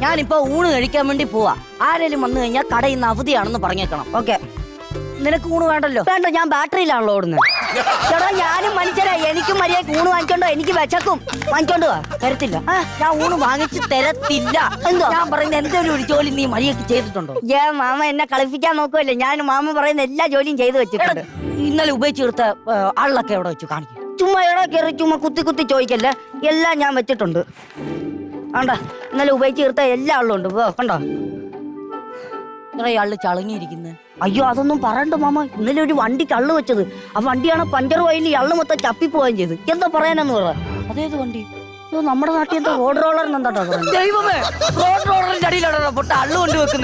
ഞാനിപ്പോ ഊണ് കഴിക്കാൻ വേണ്ടി പോവാ. ആരെങ്കിലും വന്നു കഴിഞ്ഞാൽ കടയിൽ നിന്ന് അവധിയാണെന്ന് പറഞ്ഞേക്കണം. ഓക്കെ? നിനക്ക് ഊണ് വേണ്ടല്ലോ? വേണ്ട, ഞാൻ ബാറ്ററിയിലാണല്ലോ ഓടുന്നത്. ചേട്ടാ, ഞാനും മനുഷ്യരാ, എനിക്കും മര്യാദ ഊണ് വാങ്ങിച്ചോണ്ടോ? എനിക്ക് വിശക്കും. വാങ്ങിച്ചോണ്ട് പോവാ. തരത്തില്ല. ഞാൻ ഊണ് വാങ്ങിച്ച് തരത്തില്ല. എന്തോ ഞാൻ പറയുന്നത്? എന്തെങ്കിലും ഒരു ജോലി നീ മര്യാദക്ക് ചെയ്തിട്ടുണ്ടോ? മാമ എന്നെ കളിപ്പിക്കാൻ നോക്കുമല്ലേ? ഞാൻ മാമ പറയുന്ന എല്ലാ ജോലിയും ചെയ്തു വെച്ചിട്ടുണ്ട്. ഇന്നലെ ഉപയോഗിച്ച് തീർത്ത ആളിലൊക്കെ എവിടെ വെച്ചു കാണിക്കും. ചുമ്മാ എവിടെ കയറി ചുമ്മാ കുത്തി ചോദിക്കല്ലേ? എല്ലാം ഞാൻ വെച്ചിട്ടുണ്ട്. ആണ്ടാ, ഇന്നലെ ഉപയോഗിച്ച് തീർത്ത എല്ലാ ആളും ഉണ്ട്. കണ്ടോ ഇത്രയാള് ചളങ്ങിയിരിക്കുന്നത്? അയ്യോ, അതൊന്നും പറയണ്ട മാമ. ഇന്നലെ ഒരു വണ്ടി കള്ളു വെച്ചത്. ആ വണ്ടിയാണ് പഞ്ചർ വയലിൽ അള്ളു മൊത്തം ചപ്പിപ്പോവുകയും ചെയ്ത്. എന്താ പറയാനെന്ന് പറ. അതേത് വണ്ടി? നമ്മുടെ നാട്ടിൽ എന്താ റോഡ് റോളർ എന്താ? ദൈവമേ, റോഡ് റോളറിന്റെ അടിയിലാണോ പൊട്ട അള്ളു കൊണ്ട് വെക്കുന്നത്?